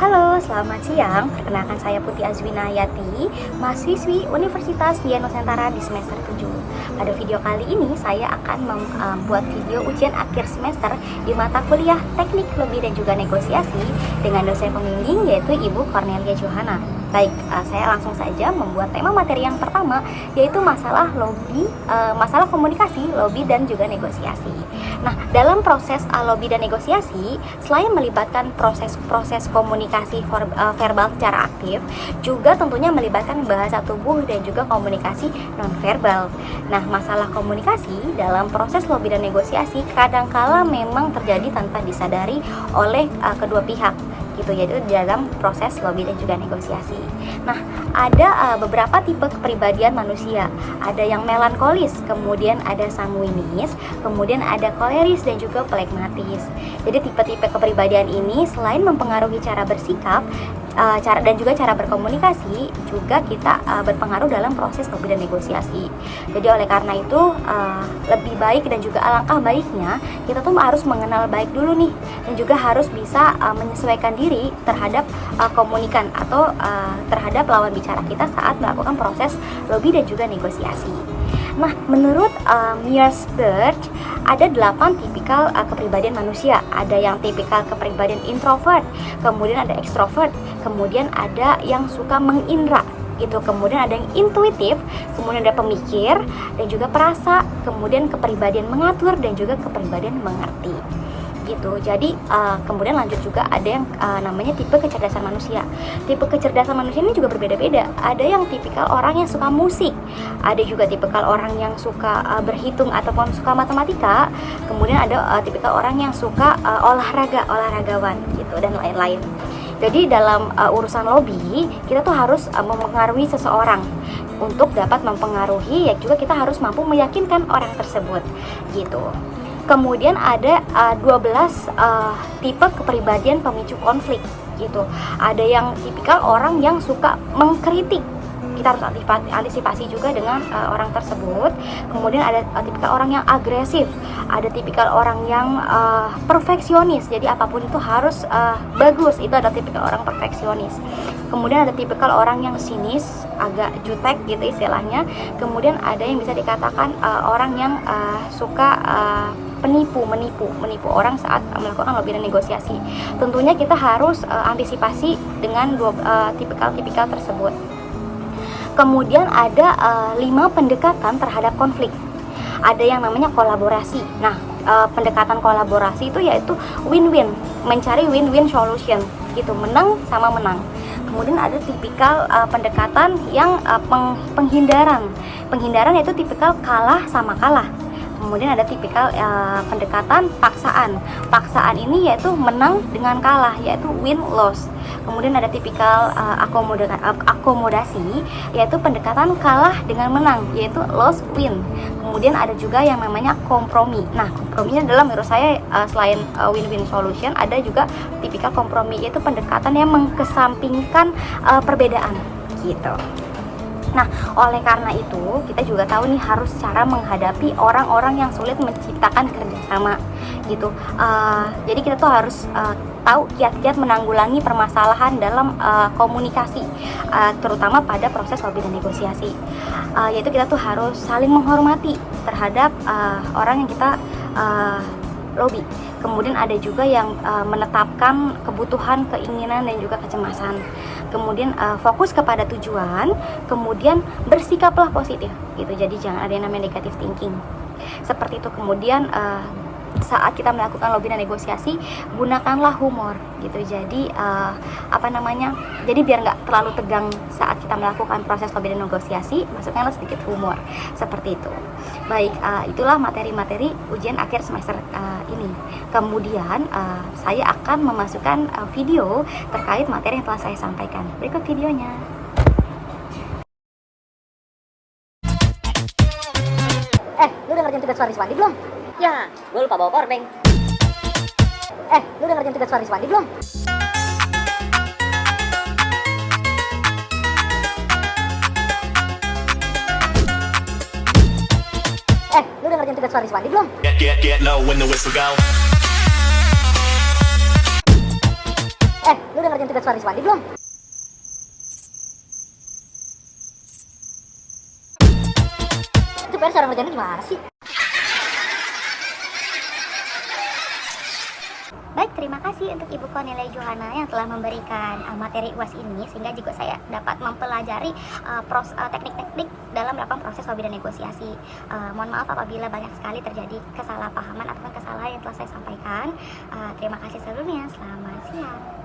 Halo, selamat siang. Perkenalkan saya Putih Azwina Hayati, mahasiswi Universitas Dian Nusantara di semester 7. Pada video kali ini saya akan membuat video ujian akhir semester di mata kuliah Teknik Lobby dan juga Negosiasi dengan dosen pembimbing yaitu Ibu Cornelia Johana. Baik, saya langsung saja membuat tema materi yang pertama, yaitu masalah lobby, masalah komunikasi, lobby dan juga negosiasi. Nah, dalam proses lobby dan negosiasi, selain melibatkan proses komunikasi verbal secara aktif, juga tentunya melibatkan bahasa tubuh dan juga komunikasi nonverbal. Nah, masalah komunikasi dalam proses lobby dan negosiasi kadangkala memang terjadi tanpa disadari oleh kedua pihak, gitu, yaitu dalam proses lobby dan juga negosiasi. Nah, ada beberapa tipe kepribadian manusia. Ada yang melankolis, kemudian ada sanguinis, kemudian ada koleris dan juga flegmatis. Jadi tipe-tipe kepribadian ini selain mempengaruhi cara bersikap, dan juga cara berkomunikasi, juga kita berpengaruh dalam proses lobby dan negosiasi. Jadi oleh karena itu lebih baik dan juga alangkah baiknya kita tuh harus mengenal baik dulu nih, dan juga harus bisa menyesuaikan diri terhadap komunikan atau terhadap lawan bicara kita saat melakukan proses lobby dan juga negosiasi. Nah, menurut Myers-Briggs ada 8 tipikal kepribadian manusia. Ada yang tipikal kepribadian introvert, kemudian ada ekstrovert, kemudian ada yang suka mengindra gitu, kemudian ada yang intuitif, kemudian ada pemikir dan juga perasa, kemudian kepribadian mengatur dan juga kepribadian mengerti gitu. Jadi kemudian lanjut juga ada yang namanya tipe kecerdasan manusia. Tipe kecerdasan manusia ini juga berbeda-beda. Ada yang tipikal orang yang suka musik, ada juga tipikal orang yang suka berhitung ataupun suka matematika, kemudian ada tipikal orang yang suka olahragawan gitu, dan lain-lain. Jadi dalam urusan lobby, kita tuh harus mempengaruhi seseorang. Untuk dapat mempengaruhi, ya juga kita harus mampu meyakinkan orang tersebut gitu. Kemudian ada 12 tipe kepribadian pemicu konflik gitu. Ada yang tipikal orang yang suka mengkritik, kita harus antisipasi juga dengan orang tersebut. Kemudian ada tipikal orang yang agresif, ada tipikal orang yang perfeksionis, jadi apapun itu harus bagus, itu ada tipikal orang perfeksionis. Kemudian ada tipikal orang yang sinis, agak jutek gitu istilahnya. Kemudian ada yang bisa dikatakan orang yang suka menipu orang saat melakukan lobby dan negosiasi. Tentunya kita harus antisipasi dengan tipikal tersebut. Kemudian ada 5 pendekatan terhadap konflik. Ada yang namanya kolaborasi. Nah, pendekatan kolaborasi itu yaitu win-win, mencari win-win solution gitu, menang sama menang. Kemudian ada tipikal pendekatan yang penghindaran. Penghindaran yaitu tipikal kalah sama kalah. Kemudian ada tipikal pendekatan paksaan. Paksaan ini yaitu menang dengan kalah, yaitu win-loss. Kemudian ada tipikal akomodasi, yaitu pendekatan kalah dengan menang, yaitu loss-win. Kemudian ada juga yang namanya kompromi. Nah, komprominya adalah menurut saya selain win-win solution, ada juga tipikal kompromi, yaitu pendekatan yang mengkesampingkan perbedaan gitu. Nah, oleh karena itu kita juga tahu nih harus cara menghadapi orang-orang yang sulit menciptakan kerjasama gitu. Jadi kita tuh harus tahu kiat-kiat menanggulangi permasalahan dalam komunikasi, terutama pada proses lobby dan negosiasi. Yaitu kita tuh harus saling menghormati terhadap orang yang kita lobby. Kemudian ada juga yang menetapkan kebutuhan, keinginan dan juga kecemasan. Kemudian fokus kepada tujuan, kemudian bersikaplah positif gitu. Jadi jangan ada yang namanya negative thinking. Seperti itu. Kemudian saat kita melakukan lobby dan negosiasi, gunakanlah humor gitu. Jadi jadi biar nggak terlalu tegang saat kita melakukan proses lobby dan negosiasi, masukkanlah sedikit humor seperti itu. Baik, itulah materi-materi ujian akhir semester ini. Kemudian saya akan memasukkan video terkait materi yang telah saya sampaikan. Berikut videonya. Lu udah ngerjain tugas Faris Wandi belum? Ya, gue lupa bawa powerbank. Lu udah ngerjain tugas Faris Wandi belum? Lu udah ngerjain tugas Faris Wandi belum? Get low when the whistle go. Lu udah ngerjain tugas Faris Wandi belum? Itu PR cara ngerjainnya gimana sih? Baik, terima kasih untuk Ibu Cornelia Johana yang telah memberikan materi UAS ini, sehingga juga saya dapat mempelajari teknik-teknik dalam melakukan proses lobby dan negosiasi. Mohon maaf apabila banyak sekali terjadi kesalahpahaman ataupun kesalahan yang telah saya sampaikan. Terima kasih sebelumnya, selamat siang.